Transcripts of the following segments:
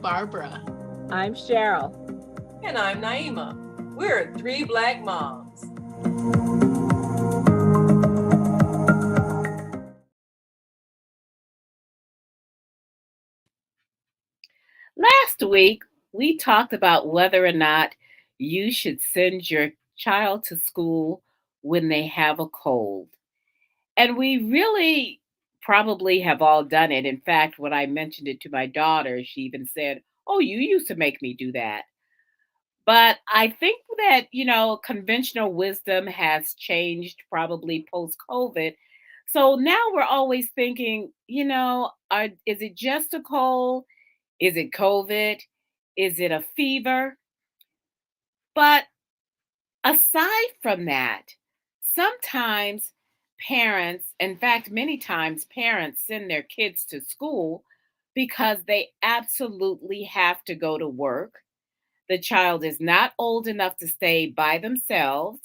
Barbara. I'm Cheryl. And I'm Naima. We're three Black moms. Last week, we talked about whether or not you should send your child to school when they have a cold. And we really probably have all done it. In fact, when I mentioned it to my daughter, she even said, "Oh, you used to make me do that." But I think that, conventional wisdom has changed probably post COVID. So now we're always thinking, is it just a cold? Is it COVID? Is it a fever? But aside from that, sometimes parents, in fact, many times parents send their kids to school because they absolutely have to go to work. The child is not old enough to stay by themselves,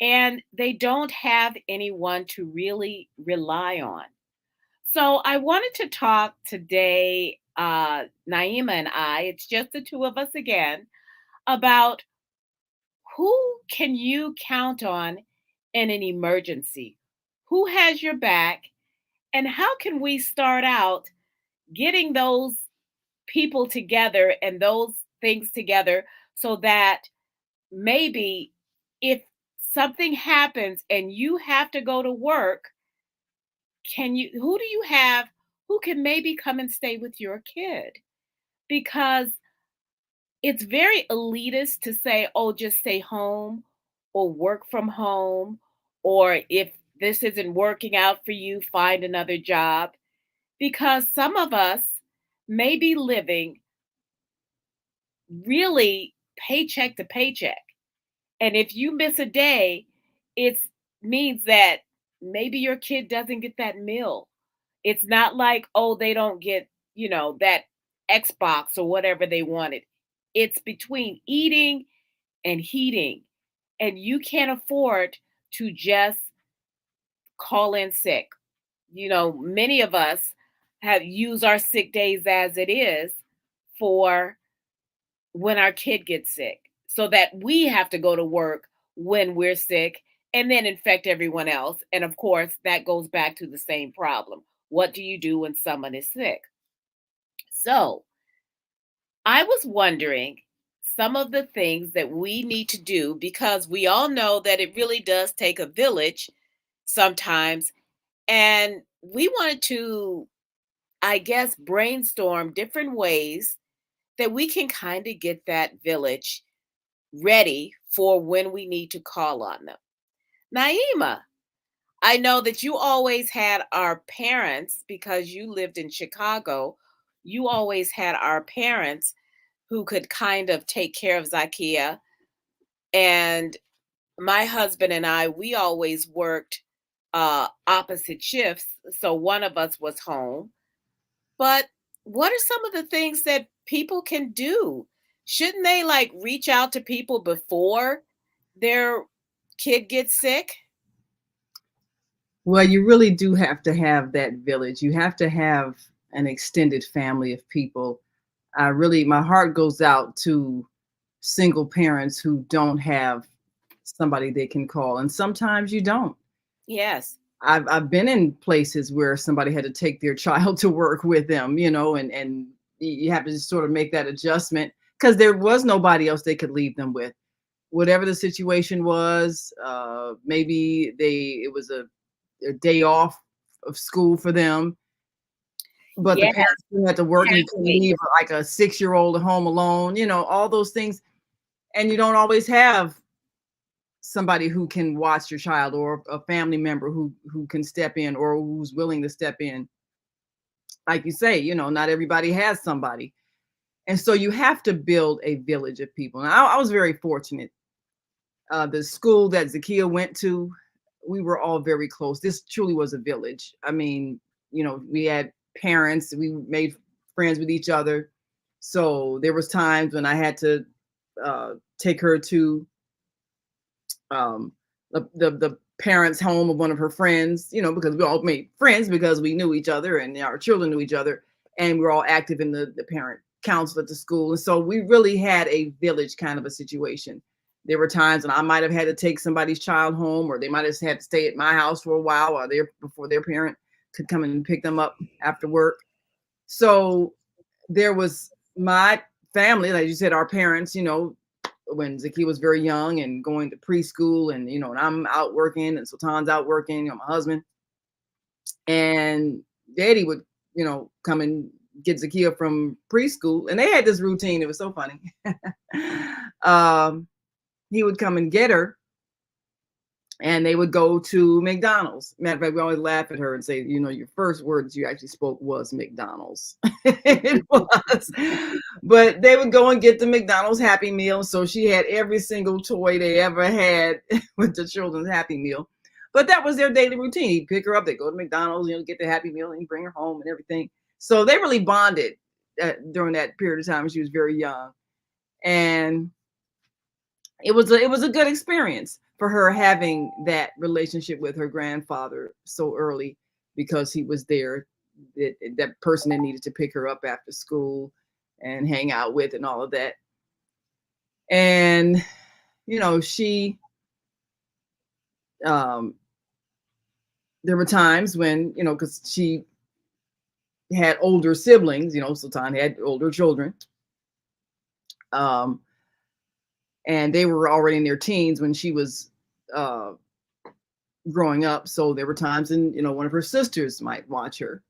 and they don't have anyone to really rely on. So I wanted to talk today, Naima and I, it's just the two of us again, about who can you count on in an emergency? Who has your back? And how can we start out getting those people together and those things together so that maybe if something happens and you have to go to work, who do you have who can maybe come and stay with your kid? Because it's very elitist to say, oh, just stay home or work from home, or if this isn't working out for you, find another job. Because some of us may be living really paycheck to paycheck. And if you miss a day, it means that maybe your kid doesn't get that meal. It's not like, oh, they don't get, that Xbox or whatever they wanted. It's between eating and heating. And you can't afford to just call in sick. Many of us have used our sick days as it is for when our kid gets sick so that we have to go to work when we're sick and then infect everyone else. And of course, that goes back to the same problem. What do you do when someone is sick? So I was wondering some of the things that we need to do because we all know that it really does take a village sometimes. And we wanted to, I guess, brainstorm different ways that we can kind of get that village ready for when we need to call on them. Naima, I know that you always had our parents because you lived in Chicago. You always had our parents who could kind of take care of Zakia. And my husband and I, we always worked opposite shifts. So one of us was home. But what are some of the things that people can do? Shouldn't they like reach out to people before their kid gets sick? Well, you really do have to have that village. You have to have an extended family of people. My heart goes out to single parents who don't have somebody they can call. And sometimes you don't. Yes. I've been in places where somebody had to take their child to work with them, and you have to just sort of make that adjustment because there was nobody else they could leave them with. Whatever the situation was, maybe it was a day off of school for them, but Yes. the parents who had to work and you couldn't leave like a 6-year-old home alone, all those things. And you don't always have somebody who can watch your child or a family member who can step in or who's willing to step in. Like you say, not everybody has somebody. And so you have to build a village of people. And I was very fortunate. The school that Zakia went to, we were all very close. This truly was a village. I mean, we had parents, we made friends with each other. So there was times when I had to take her to the parents' home of one of her friends, because we all made friends because we knew each other and our children knew each other, and we were all active in the parent counsel at the school. And so we really had a village kind of a situation. There were times when I might have had to take somebody's child home, or they might have had to stay at my house for a while while before their parent could come and pick them up after work. So there was my family, like you said, our parents, when Zakia was very young and going to preschool, and and I'm out working, and Sultan's out working, my husband, and Daddy would, come and get Zakia from preschool, and they had this routine. It was so funny. He would come and get her, and they would go to McDonald's. Matter of fact, we always laugh at her and say, your first words you actually spoke was McDonald's. It was. But they would go and get the McDonald's Happy Meal. So she had every single toy they ever had with the children's Happy Meal. But that was their daily routine. He'd pick her up, they'd go to McDonald's, get the Happy Meal, and he'd bring her home and everything. So they really bonded during that period of time when she was very young. And it was a good experience for her having that relationship with her grandfather so early, because he was there, that person that needed to pick her up after school and hang out with and all of that. And she there were times when because she had older siblings, Sultan had older children, and they were already in their teens when she was growing up. So there were times when, one of her sisters might watch her.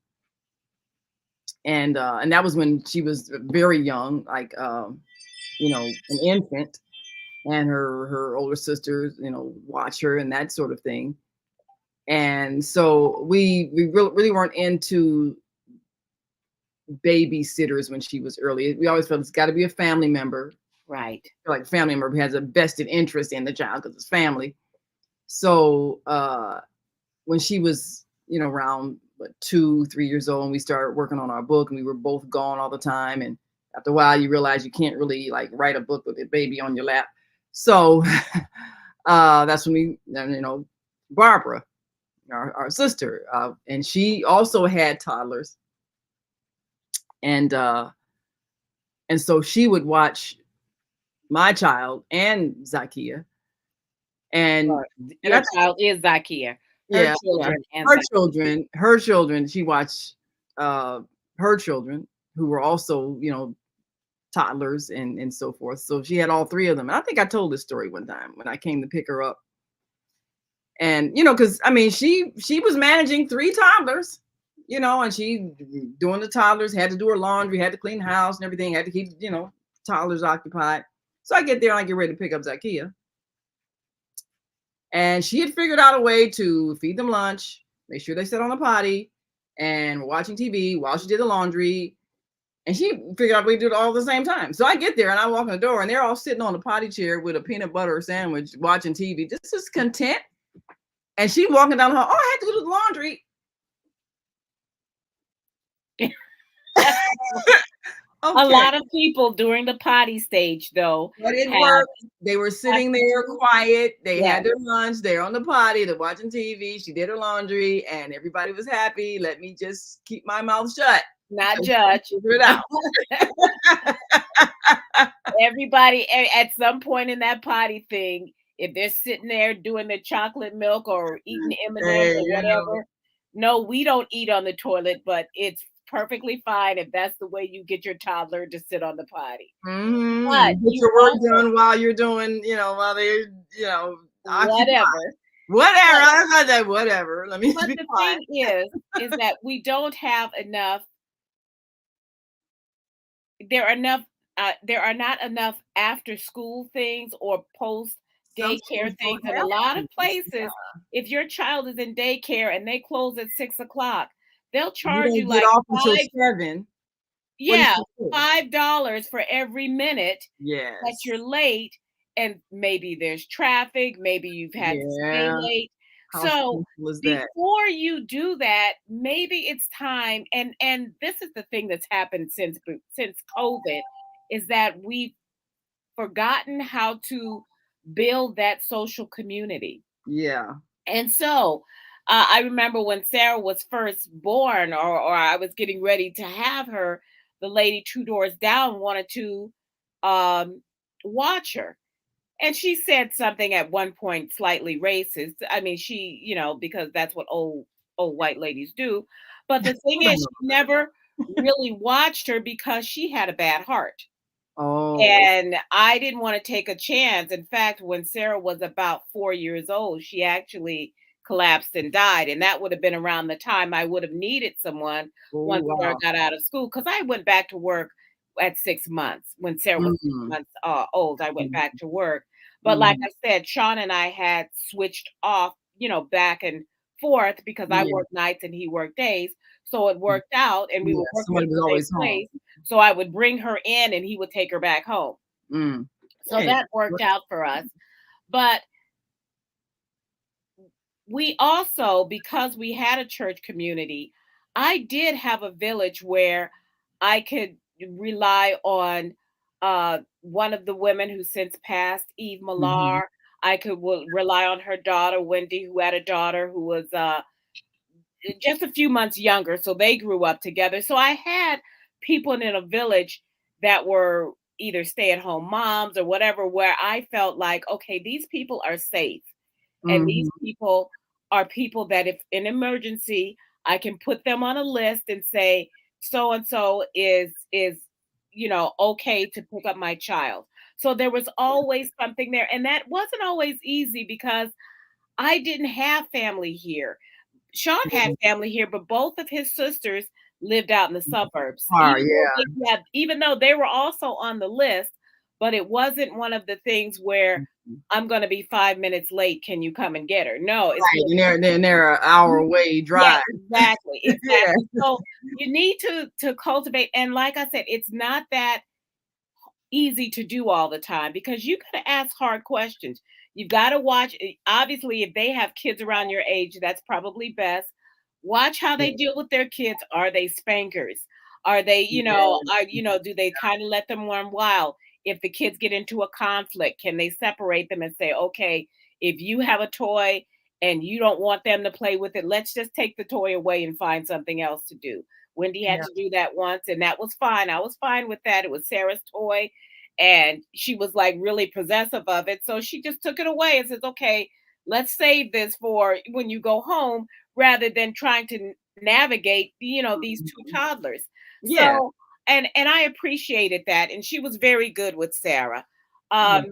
And that was when she was very young, like, an infant, and her older sisters, watch her and that sort of thing. And so we really weren't into babysitters when she was early. We always felt it's got to be a family member. Right. Like a family member who has a vested interest in the child because it's family. So when she was, around 2-3 years old, and we started working on our book, and we were both gone all the time. And after a while, you realize you can't really write a book with a baby on your lap. So that's when we, Barbara, our sister, and she also had toddlers. And so she would watch my child and Zakia, and your child is Zakia. Her children and her children. She watched her children, who were also, toddlers and so forth. So she had all three of them. And I think I told this story one time when I came to pick her up. And because she was managing 3 toddlers, and she doing the toddlers, had to do her laundry, had to clean the house and everything, had to keep toddlers occupied. So I get there and I get ready to pick up Zakia. And she had figured out a way to feed them lunch, make sure they sit on the potty, and we're watching TV while she did the laundry. And she figured out we do it all at the same time. So I get there and I walk in the door, and they're all sitting on the potty chair with a peanut butter sandwich, watching TV. This is content. And she walking down the hall. Oh, I had to do the laundry. Okay. A lot of people during the potty stage, though. But it worked. They were sitting there quiet. They had their lunch. They're on the potty. They're watching TV. She did her laundry, and everybody was happy. Let me just keep my mouth shut. Not judge. Figure it out. Everybody, at some point in that potty thing, if they're sitting there doing their chocolate milk or eating M&M's or whatever, no, we don't eat on the toilet, but it's perfectly fine if that's the way you get your toddler to sit on the potty. Mm-hmm. But get your work done while you're doing, while they're, whatever. Let me. But the thing is that we don't have enough. There are not enough after school things or post daycare things in a lot of places. If your child is in daycare and they close at 6:00, they'll charge you like until 7. Yeah, $5 for every minute that you're late, and maybe there's traffic, maybe you've had to stay late. So before you do that, maybe it's time, and this is the thing that's happened since COVID, is that we've forgotten how to build that social community. Yeah. And so I remember when Sarah was first born, or I was getting ready to have her, the lady two doors down wanted to um, watch her. And she said something at one point slightly racist. I mean, she, because that's what old white ladies do. But the thing I don't is, know. she never really watched her because she had a bad heart. Oh, And I didn't want to take a chance. In fact, when Sarah was about 4 years old, she actually collapsed and died. And that would have been around the time I would have needed someone oh once Sarah wow. got out of school. Because I went back to work at 6 months. When Sarah was six Mhm, months old, I went back to work. But like mhm. I said, Sean and I had switched off, back and forth because I Yeah, worked nights and he worked days. So it worked out and we yeah, were working somebody at was the same always home. place. So I would bring her in and he would take her back home. Mm. So Yeah. that worked out for us. But we also, because we had a church community, I did have a village where I could rely on one of the women who since passed, Eve Mhm. Millar. I could rely on her daughter, Wendy, who had a daughter who was just a few months younger. So they grew up together. So I had people in a village that were either stay at home moms or whatever, where I felt like, okay, these people are safe. And these Mhm. people are people that if in emergency, I can put them on a list and say, so and so is okay to pick up my child. So there was always something there. And that wasn't always easy because I didn't have family here. Sean had Mhm. family here, but both of his sisters lived out in the suburbs. Far, yeah. Even though they were also on the list, but it wasn't one of the things where Mhm. I'm gonna be 5 minutes late, can you come and get her? No, it's Right, more and they're an hour Mhm. away Yeah, drive. exactly, Yeah. exactly. So you need to cultivate, and like I said, it's not that easy to do all the time because you gotta ask hard questions. You gotta watch obviously, if they have kids around your age, that's probably best. Watch how Yeah. they deal with their kids. Are they spankers? Are they, Yeah. do they kind of let them run wild? If the kids get into a conflict, can they separate them and say, okay, if you have a toy and you don't want them to play with it, let's just take the toy away and find something else to do. Wendy had Yeah. to do that once, and that was fine. I was fine with that. It was Sarah's toy, and she was like really possessive of it. So she just took it away and says, okay, let's save this for when you go home rather than trying to navigate, these two Mhm. toddlers. Yeah. So, and I appreciated that. And she was very good with Sarah. Yeah. Um,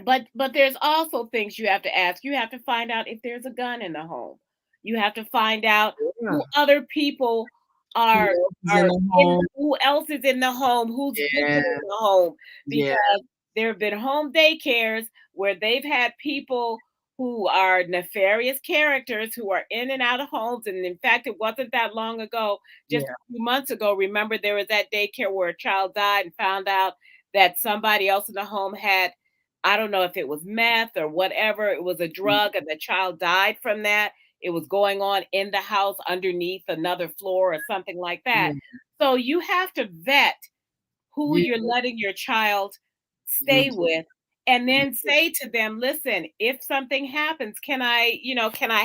but there's also things you have to ask. You have to find out if there's a gun in the home. You have to find out Yeah. who other people Who are else is in are the in home? who else is in the home, who's visiting Yeah. the home, Yeah. because there have been home daycares where they've had people who are nefarious characters who are in and out of homes. And in fact, it wasn't that long ago, just Yeah. a few months ago. Remember, there was that daycare where a child died and found out that somebody else in the home had, I don't know if it was meth or whatever, it was a Mhm. drug, and the child died from that. It was going on in the house underneath another floor or something like that. Yeah. So you have to vet who Yeah. you're letting your child You stay with, and then say to them, listen, if something happens, can I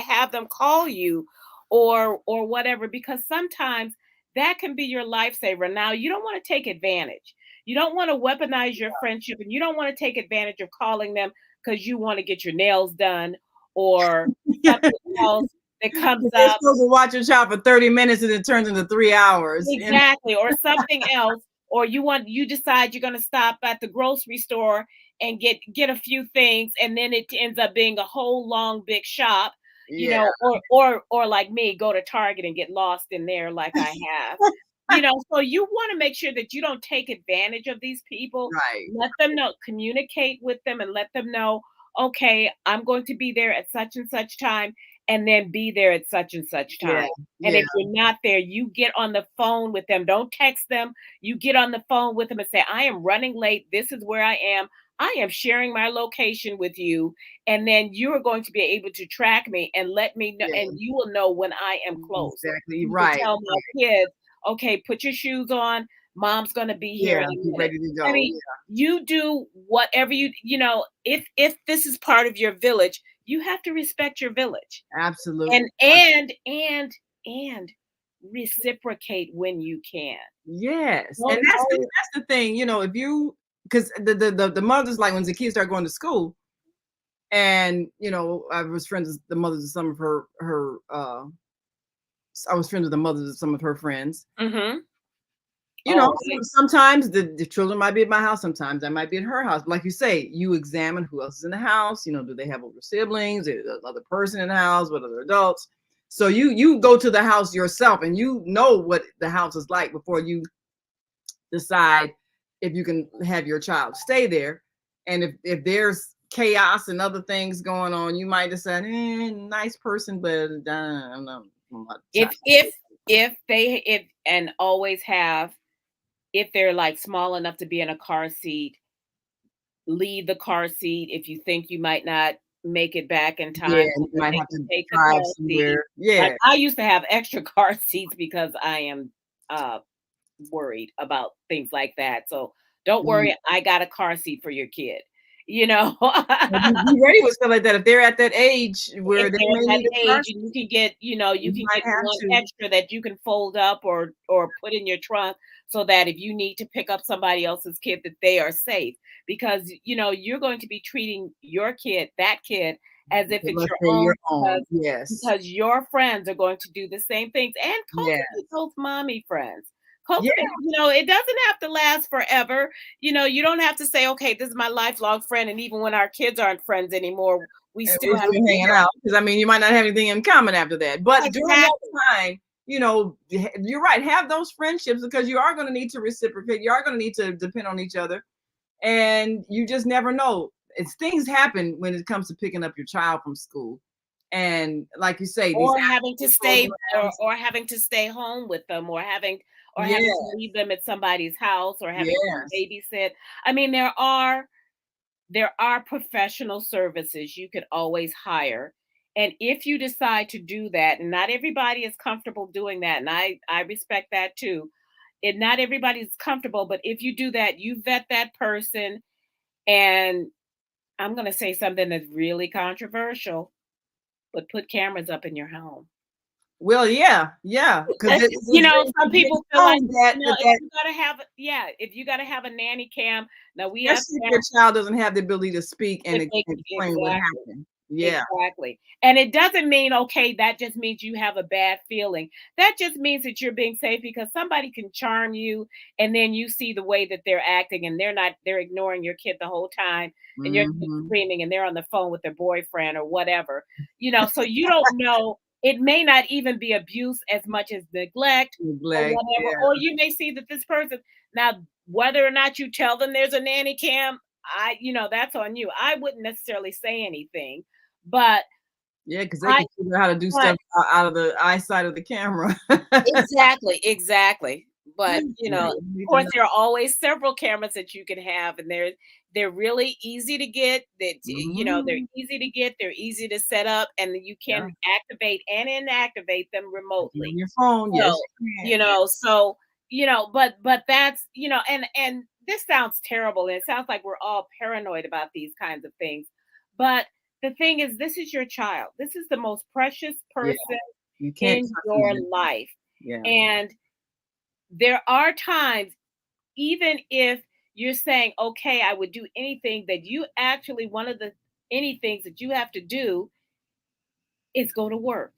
have them call you or whatever, because sometimes that can be your lifesaver. Now, you don't want to take advantage. You don't want to weaponize your friendship, and you don't want to take advantage of calling them because you want to get your nails done or something else that comes They're up. supposed to watch your child for 30 minutes and it turns into 3 hours. And Exactly, or something else, or you decide you're gonna stop at the grocery store and get a few things, and then it ends up being a whole long big shop, yeah. or like me, go to Target and get lost in there like I have. So you wanna make sure that you don't take advantage of these people. Right. Let them know, communicate with them and let them know, "Okay, I'm going to be there at such and such time," and then be there at such and such Yeah. time. And Yeah. if you're not there, you get on the phone with them. Don't text them. You get on the phone with them and say, I am running late. This is where I am. I am sharing my location with you. And then you are going to be able to track me and let me know, Yeah. and you will know when I am close. Exactly. You can Right. tell my kids, okay, put your shoes on. Mom's going to be here Yeah. in a Be minute. ready to I go. mean, you do whatever if this is part of your village, you have to respect your village. Absolutely. And and reciprocate when you can. Yes, and Don't always that's the thing, if you because the mothers, like when the kids start going to school, and I was friends with the mothers of some of I was friends with the mothers of some of her friends. Mhm. Always. Sometimes the children might be at my house, sometimes I might be at her house. Like you say, you examine who else is in the house. Do they have older siblings? Is there another person in the house? What other adults? So you go to the house yourself, and you know what the house is like before you decide if you can have your child stay there. And if there's chaos and other things going on, you might decide, nice person, but I'm not child. If and always have, if they're like small enough to be in a car seat, leave the car seat if you think you might not make it back in Yeah, time so you that might they have can to take the drive car seat. somewhere. Like, Yeah. I used to have extra car seats because I am, uh, worried about things like that, so don't Mhm. worry, I got a car seat for your kid, you know? Well, be ready with stuff like that. If they're at that age where If they they're may at that need a car age and seat, you you can might get have one to. extra that you can fold up or put in your trunk so that if you need to pick up somebody else's kid that they are safe because you're going to be treating your kid, that kid, as if it's Let's your say your own own. Yes. because your friends are going to do the same things and Yeah. cultivate those mommy friends. Yeah. Cultivate, it doesn't have to last forever. You don't have to say, okay, this is my lifelong friend. And even when our kids aren't friends anymore, we And still we're have still hanging out because you might not have anything in common after that. But during that exactly. time, you're right. Have those friendships because you are going to need to reciprocate. You are going to need to depend on each other, and you just never know. It's things happen when it comes to picking up your child from school, and like you say, these Or having to stay programs. or having to stay home with them or having to Yes, leave them at somebody's house or having to yes. babysit. I mean, there are professional services you could always hire. And if you decide to do that, and not everybody is comfortable doing that, and I respect that too. And not everybody's comfortable, but if you do that, you vet that person. And I'm going to say something that's really controversial, but put cameras up in your home. Well, yeah, yeah, because Some it's been people feel like, shown that if you gotta have if you gotta have a nanny cam. Now we have especially if your child doesn't have the ability to speak and if they explain what exactly. happened. Yeah. Exactly. And it doesn't mean, okay, that just means you have a bad feeling. That just means that you're being safe because somebody can charm you and then you see the way that they're acting and they're ignoring your kid the whole time and your kid's Mhm. screaming and they're on the phone with their boyfriend or whatever. So you don't know. It may not even be abuse as much as neglect or Neglect, whatever. yeah. Or you may see that this person now, whether or not you tell them there's a nanny cam, that's on you. I wouldn't necessarily say anything, but Yeah, because they I can figure out how to do but stuff out of the eyesight of the camera. exactly, exactly. But, Yeah, of you need to course, know. there are always several cameras that you can have, and they're really easy to get. They're Mhm. easy to get, they're easy to set up, and you can Yeah, activate and inactivate them put them remotely. on your phone. Yes, So, you can. Yeah. but that's, and this sounds terrible, and it sounds like we're all paranoid about these kinds of things. But the thing is, this is your child. This is the most precious Yeah, person you can't in trust them your with it. life. Yeah. And there are times, even if you're saying, okay, I would do anything, that you actually, one of the any things that you have to do is go to work.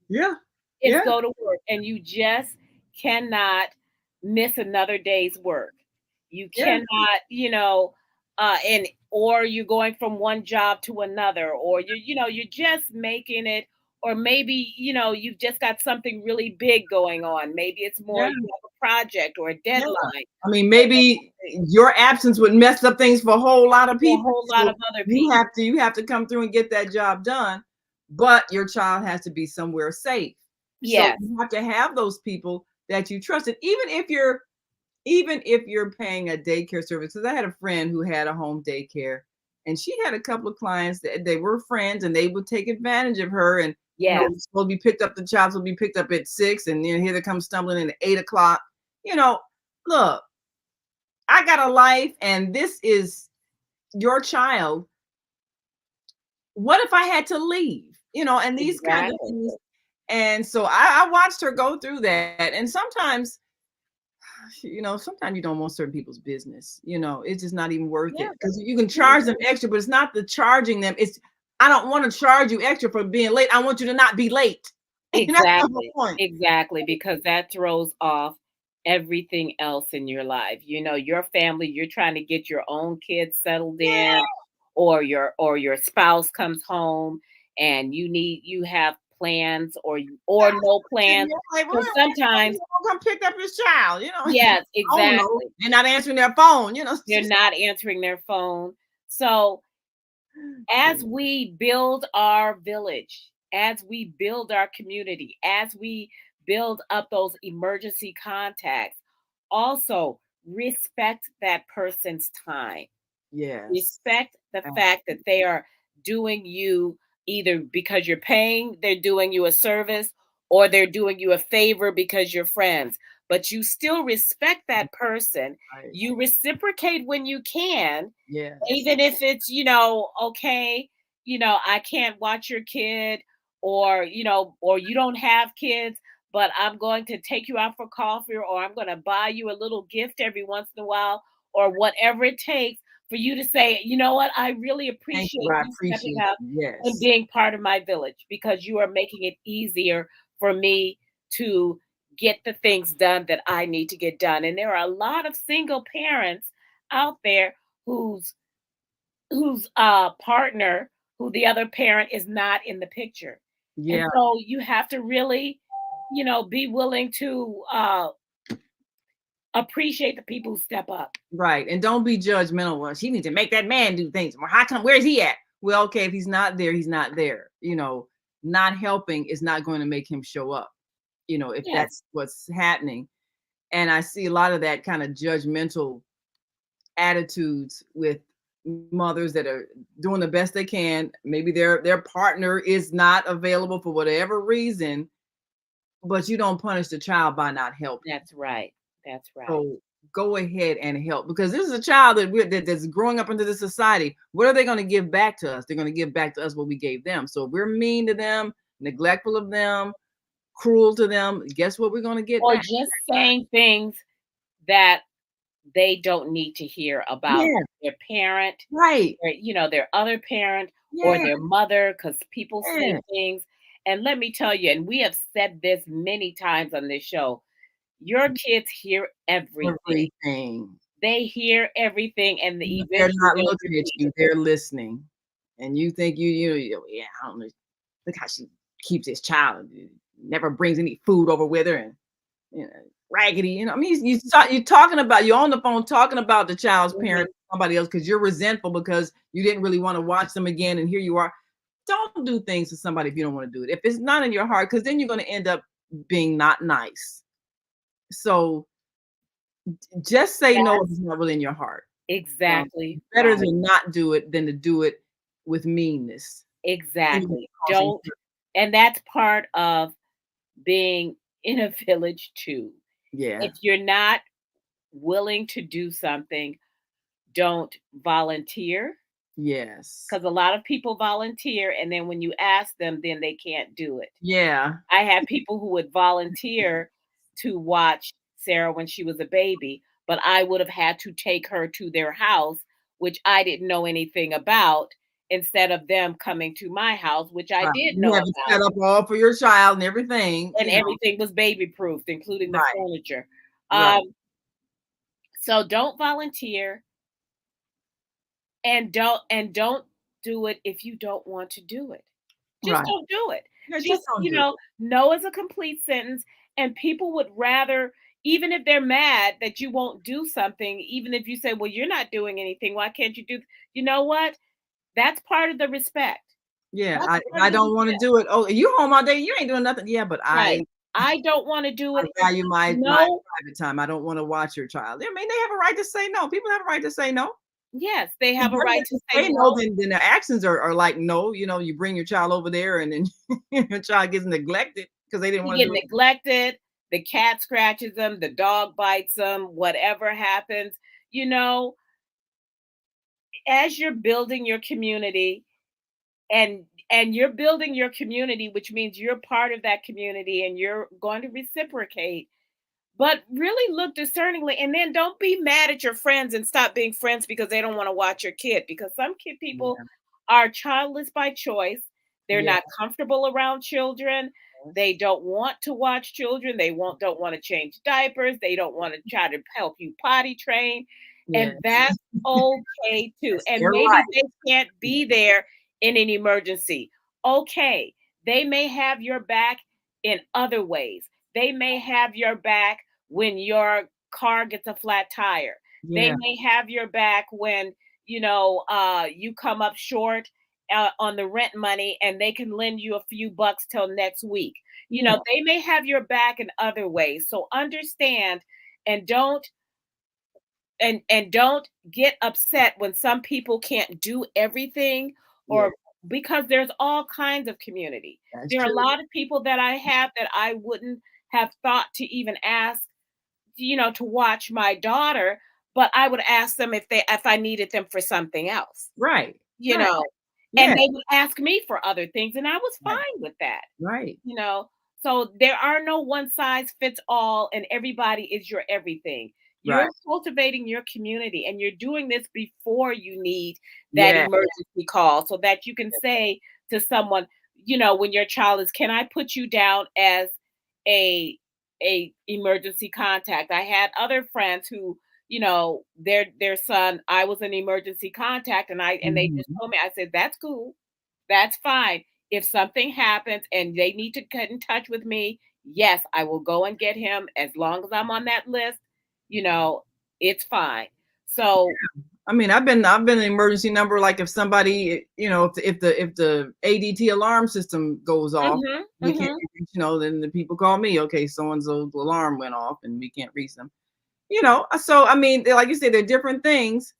Yeah. Is Yeah. go to work. And you just cannot miss another day's work. You Yeah. cannot, and or you're going from one job to another, or you're just making it, or maybe, you've just got something really big going on. Maybe it's more Yeah. you have a project or a Yeah. deadline I mean, maybe your absence would mess up things for a whole lot of for a people. whole lot So of other you people. have to come through and get that job done, but your child has to be somewhere safe. So Yes. you have to have those people that you trusted, even if you're paying a daycare service. Because I had a friend who had a home daycare, and she had a couple of clients that they were friends, and they would take advantage of her. And Yes. supposed to be picked up. The child will be picked up at 6, and then here they come stumbling in at 8 o'clock. You know, look, I got a life, and this is your child. What if I had to leave? And these kind of Exactly. things. And so I watched her go through that. And sometimes, sometimes you don't want certain people's business. It's just not even worth Yeah. it because you can charge them extra, but it's not the charging them. It's I don't want to charge you extra for being late. I want you to not be late. That's the whole Exactly, point. exactly, because that throws off everything else in your life. Your family, you're trying to get your own kids settled Yeah. in, or your spouse comes home and you have plans or no And plans. you're like, well, So sometimes, you come pick up your child. yes, I don't know. exactly. They're not answering their phone. They're not answering their phone. So as we build our village, as we build our community, as we build up those emergency contacts, also respect that person's time. Yes. Respect the fact that they are doing you either because you're paying, they're doing you a service, or they're doing you a favor because you're friends. But you still respect that person. Right. You reciprocate when you can, Yes. even if it's, okay, I can't watch your kid, or you don't have kids, but I'm going to take you out for coffee, or I'm going to buy you a little gift every once in a while, or whatever it takes for you to say, you know what, I really Thank you. appreciate I you stepping appreciate up you. and Yes. being part of my village because you are making it easier for me to get the things done that I need to get done. And there are a lot of single parents out there whose partner, who the other parent is not in the picture. And Yeah. so you have to really, be willing to appreciate the people who step up. Right. And don't be judgmental. Well, she needs to make that man do things. Well, how come? Where's he at? Well, okay, if he's not there, he's not there. Not helping is not going to make him show up, if Yes, that's what's happening. And I see a lot of that kind of judgmental attitudes with mothers that are doing the best they can. Maybe their partner is not available for whatever reason, but you don't punish the child by not helping. that's right. That's right. So go ahead and help because this is a child that's growing up into this society. What are they going to give back to us? They're going to give back to us what we gave them. So if we're mean to them, neglectful of them, cruel to them, guess what we're going to get Or back? just saying things that they don't need to hear about Yeah, their parent, right. their other parent, or Yeah, their mother, because people say yeah. things. And let me tell you, and we have said this many times on this show, your kids hear everything. Everything. They hear everything, and They're eventually not they'll looking at repeat you, it. they're listening. And you think yeah, I don't know. Look how she keeps this child. Never brings any food over with her and you know, raggedy. I mean, you're talking about you're on the phone talking about the child's Mhm. parent, somebody else, because you're resentful because you didn't really want to watch them again, and here you are. Don't do things to somebody if you don't want to do it. If it's not in your heart, because then you're going to end up being not nice. So just say no if That's it's not really in your heart. exactly Better right. to not do it than to do it with meanness. And Exactly. causing Don't, and that's part of being in a village too. yeah. If you're not willing to do something, don't volunteer, Yes. because a lot of people volunteer, and then when you ask them, then they can't do it. Yeah. I had people who would volunteer to watch Sarah when she was a baby, but I would have had to take her to their house, which I didn't know anything about, instead of them coming to my house, which I Right. did You know have it about, set up all for your child and everything, and everything was baby proofed, including the Right. furniture. Right. So don't volunteer, and don't do it if you don't want to do it. Just Right. don't do it. Yeah, just Just, don't do it. no is a complete sentence, and people would rather, even if they're mad that you won't do something, even if you say, "Well, you're not doing anything, why can't you do?" You know what? That's part of the respect. Yeah, That's part I of the don't wanna respect. do it. "Oh, you home all day, you ain't doing nothing." "Yeah, but Right. I don't wanna do I it. value my No, private time. I don't wanna watch your child." I mean, they have a right to say no. People have a right to say no. yes, they It's have a better right that to you say say no no. than their actions are like no. You bring your child over there and then your child gets neglected because they didn't You wanna get do it. neglected, the cat scratches them, the dog bites them, whatever happens, you know, as you're building your community, and And you're building your community, which means you're part of that community and you're going to reciprocate. But really look discerningly, and then don't be mad at your friends and stop being friends because they don't want to watch your kid. Because some kid people Yeah. are childless by choice. They're Yeah. not comfortable around children. They don't want to watch children. They don't want to change diapers. They don't want to try to help you potty train. Yes. And that's okay too. And You're maybe right. they can't be there in an emergency. Okay. They may have your back in other ways. They may have your back when your car gets a flat tire. They Yeah. may have your back when, you come up short on the rent money and they can lend you a few bucks till next week. Yeah. They may have your back in other ways. So understand and don't get upset when some people can't do everything, Yeah. or because there's all kinds of community. That's There are a true. lot of people that I have that I wouldn't have thought to even ask, to watch my daughter, but I would ask them if I needed them for something else, Right. you Right. know, Yeah. and they would ask me for other things, and I was Right. fine with that, Right. So there are no one size fits all, and everybody is your everything. You're Right. cultivating your community, and you're doing this before you need that Yeah. emergency call so that you can say to someone, when your child is, can I put you down as a emergency contact? I had other friends who, their son, I was an emergency contact, and they just Mhm. told me, I said, that's cool. That's fine. If something happens and they need to get in touch with me, yes, I will go and get him as long as I'm on that list, it's fine. So I mean, I've been an emergency number. Like if somebody, if the ADT alarm system goes off, mhm, we can't mhm. reach, then the people call me. Okay, so and so's alarm went off, and we can't reach them. So I mean, like you said, there are different things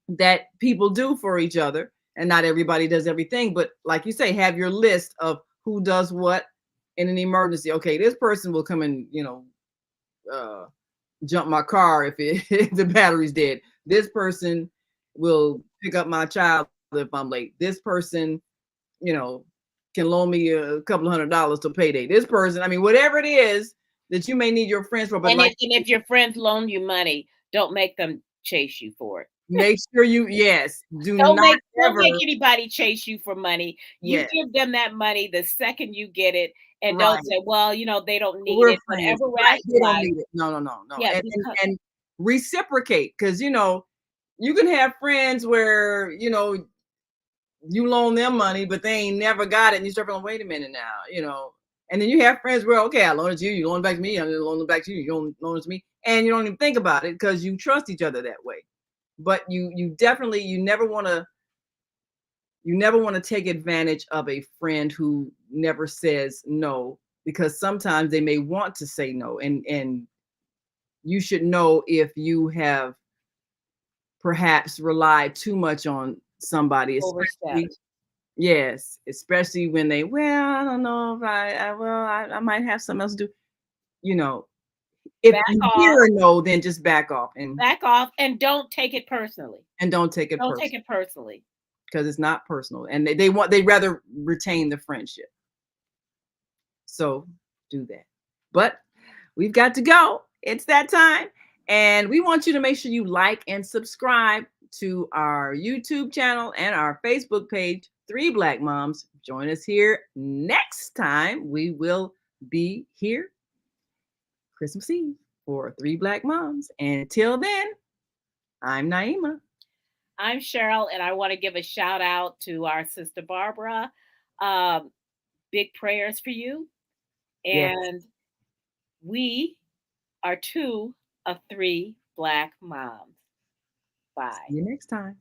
that people do for each other, and not everybody does everything. But like you say, have your list of who does what in an emergency. Okay, this person will come and uh, jump my car if the battery's dead. This person will pick up my child if I'm late. This person, can loan me a couple of $100 to payday. This person, I mean, whatever it is that you may need your friends for, but And like if your friends loan you money, don't make them chase you for it. make sure yes, do Don't not make ever, anybody chase you for money. You yes, give them that money the second you get it, and don't right. say, "Well, they don't need We're it," but friends. ever Right. They don't rationalize. need it. No, no, no, no. Yeah, And reciprocate, because you can have friends where you loan them money, but they ain't never got it. And you start going, wait a minute now, And then you have friends where, okay, I loan it to you, you loan it back to me, I'm gonna loan it back to you, you don't loan it to me. And you don't even think about it because you trust each other that way. But you definitely, you never want to take advantage of a friend who never says no, because sometimes they may want to say no. And you should know if you have perhaps relied too much on somebody, overstep. especially. Yes, especially when I don't know if I might have something else to do. You know, if Back you off, hear a no, then just back off and and don't take it personally. don't take it Don't personally, take it personally. because it's not personal, and they'd rather retain the friendship. So do that. But we've got to go. It's that time. And we want you to make sure you like and subscribe to our YouTube channel and our Facebook page, Three Black Moms. Join us here next time. We will be here Christmas Eve for Three Black Moms. And until then, I'm Naima. I'm Cheryl, and I want to give a shout out to our sister Barbara. Big prayers for you. Yes. And we are 2 of 3 Black moms. Bye. See you next time.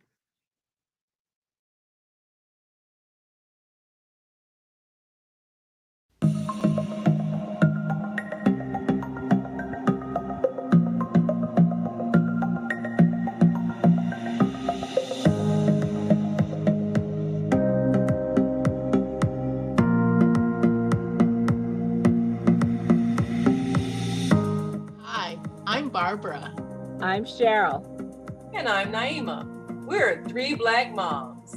Hi, I'm Barbara. I'm Cheryl. And I'm Naima. We're 3 Black Moms.